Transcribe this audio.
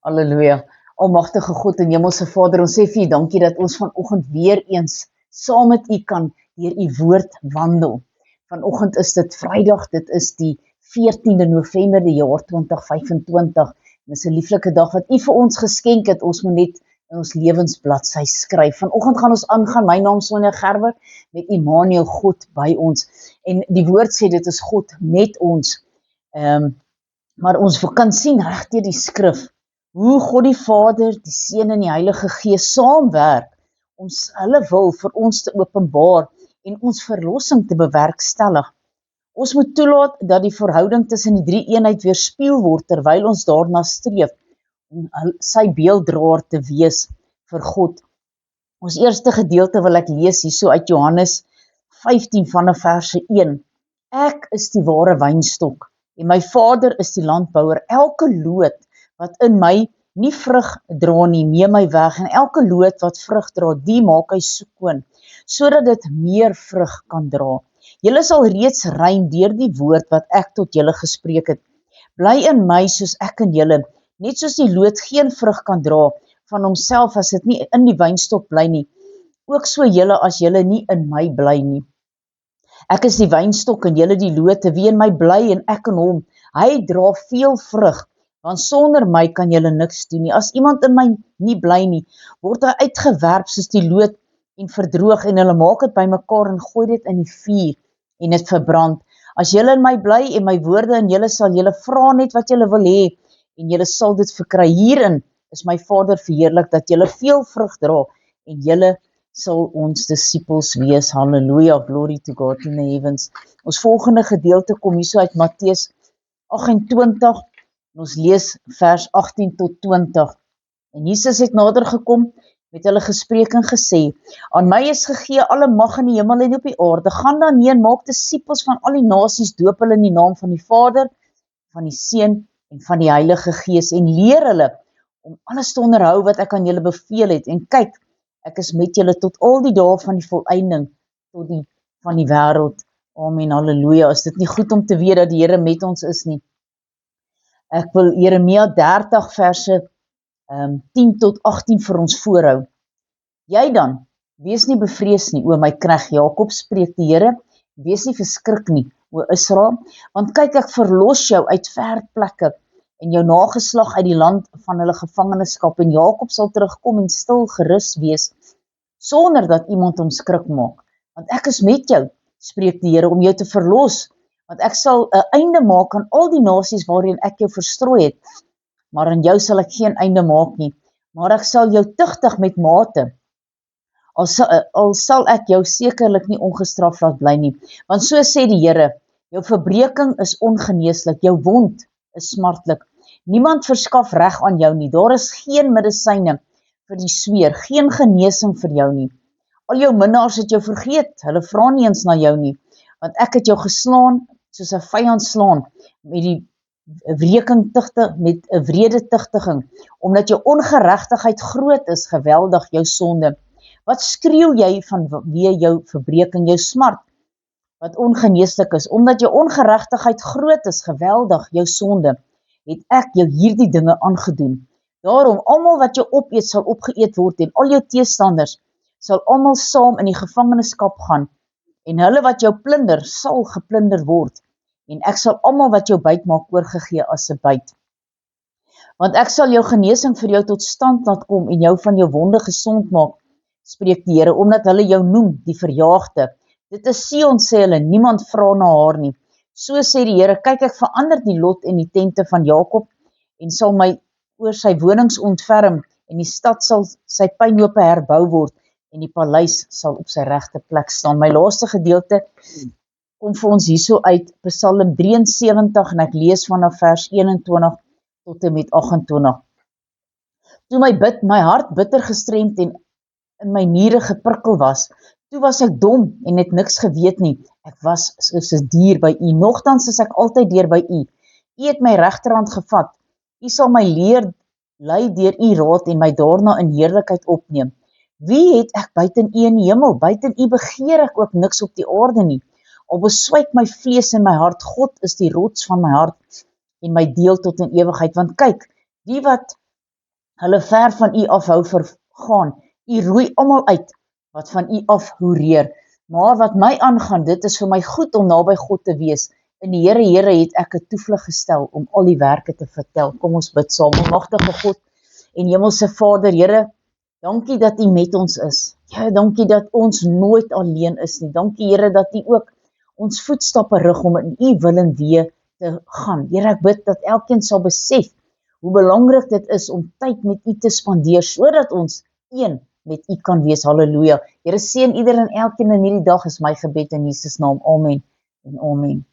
Halleluja. Almagtige God en Hemelse Vader, ons sê vir U dankie dat ons vanoggend weer eens saam met U kan deur U woord wandel. Vanoggend is dit Vrydag, dit is die 14de November die jaar 2025. En dis 'n lieflike dag wat U vir ons geskenk het. Ons moet net in ons lewensbladsy skryf. Vanoggend gaan ons aangaan. My naam is Sonja Gerber met Immanuel, God by ons. En die woord sê dit is God met ons. Maar ons kan sien reg deur die skrif hoe God die Vader, die Seun en die Heilige Gees saamwerk om hulle wil vir ons te openbaar en ons verlossing te bewerkstellig. Ons moet toelaat dat die verhouding tussen die drie eenheid weerspieël word terwyl ons daarna streef om sy beelddraer te wees vir God. Ons eerste gedeelte wil ek lees hierso uit Johannes 15 vanaf verse 1. Ek is die ware wynstok en my Vader is die landbouer. Elke loot wat in my nie vrug dra nie, neem my weg, en elke loot wat vrug dra, die maak hy skoon, sodat dit meer vrug kan dra. Julle sal reeds rein deur die woord wat ek tot julle gespreek het. Bly in my soos ek in julle, net soos die loot geen vrug kan dra van homself as dit nie in die wynstok bly nie, ook so julle as julle nie in my bly nie. Ek is die wynstok en julle die lote, wie in my bly en ek in hom, hy dra veel vrug, want sonder my kan julle niks doen nie. As iemand in my nie bly nie, word hy uitgewerp soos die loot en verdroog, en hulle maak dit bymekaar en gooi dit in die vuur en dit verbrand. As julle in my bly en my woorde in julle, sal julle vra net wat julle wil hê en julle sal dit verkry. Hierin is my Vader verheerlik, dat julle veel vrug dra en julle sal ons disippels wees. Halleluja, glory to God in the heavens. Ons volgende gedeelte kom hierso uit Matteus 28. Ons lees vers 18 tot 20. En Jesus het nader gekom, met hulle gespreek en gesê, aan my is gegee alle mag in die hemel en op die aarde. Gaan dan heen, maak disippels van al die nasies, doop hulle in die naam van die Vader, van die Seun en van die Heilige Gees, en leer hulle om alles te onderhou wat ek aan julle beveel het. En kyk, ek is met julle tot al die dae van die volëinding, tot die van die wêreld. Amen, halleluja. Is dit nie goed om te weet dat die Here met ons is nie? Ek wil Jeremia 30 verse 10 tot 18 vir ons voorhou. Jy dan, wees nie bevrees nie, o my knegt Jakob, spreek die Here, wees nie verskrik nie, o Israel, want kyk, ek verlos jou uit ver plekke en jou nageslag uit die land van hulle gevangenskap, en Jakob sal terugkom en stil gerus wees, sonder dat iemand hom skrik maak. Want ek is met jou, spreek die Here, om jou te verlos, want ek sal 'n einde maak aan al die nasies waarin ek jou verstrooi het, maar aan jou sal ek geen einde maak nie, maar ek sal jou tugtig met mate, al sal ek jou sekerlik nie ongestraf laat bly nie, want so sê die Here, jou verbreking is ongeneeslik, jou wond is smartlik, niemand verskaf reg aan jou nie, daar is geen medisyne vir die sweer, geen genesing vir jou nie, al jou minnaars het jou vergeet, hulle vra nie eens na jou nie, want ek het jou geslaan, soos 'n vyand slaan, met die met 'n wrede tugtiging, omdat jou ongeregtigheid groot is, geweldig jou sonde. Wat skreeu jy vanweë jou verbreking, jou smart, wat ongeneeslik is, omdat jou ongeregtigheid groot is, geweldig jou sonde, het ek jou hierdie dinge aangedoen. Daarom, almal wat jou opeet, sal opgeëet word, en al jou teestanders sal almal saam in die gevangenskap gaan, en hulle wat jou plunder, sal geplunder word, en ek sal almal wat jou byt maak oorgegee as 'n byt. Want ek sal jou genesing vir jou tot stand laat kom, en jou van jou wonde gesond maak, spreek die Here, omdat hulle jou noem, die verjaagde. Dit is Sion, sê hulle, niemand vra na haar nie. So sê die Here, kyk, ek verander die lot en die tente van Jakob, en sal my oor sy wonings ontferm, en die stad sal sy pynhope herbou word, en die paleis sal op sy regte plek staan. My laaste gedeelte kom vir ons hierso uit Psalm 73, en ek lees vanaf vers 21 tot en met 28. Toe my hart bitter gestremd en in my niere geprikkel was, toe was ek dom en het niks geweet nie. Ek was soos 'n dier by u, nogtans is ek altyd deur by u. U het my regterhand gevat. U sal my lei deur u raad en my daarna in heerlikheid opneem. Wie het ek buiten u in die hemel? Buiten u begeer ek ook niks op die aarde nie. Al beswyk my vlees en my hart, God is die rots van my hart en my deel tot in ewigheid. Want kyk, die wat hulle ver van u afhou vergaan. U roei almal uit wat van u af hoereer. Maar wat my aangaan, dit is vir my goed om naby God te wees. In die Here het ek 'n toevlug gestel om al die werke te vertel. Kom ons bid saam. Almagtige God en Hemelse Vader, Here, dankie dat U met ons is. Ja, dankie dat ons nooit alleen is nie. Dankie Here dat U ook ons voetstappe rig om in U wil en weë te gaan. Here, ek bid dat elkeen sal besef hoe belangrik dit is om tyd met U te spandeer, sodat ons een met U kan wees. Halleluja. Here, seën ieder en elkeen in hierdie dag is my gebed in Jesus naam. Amen en amen.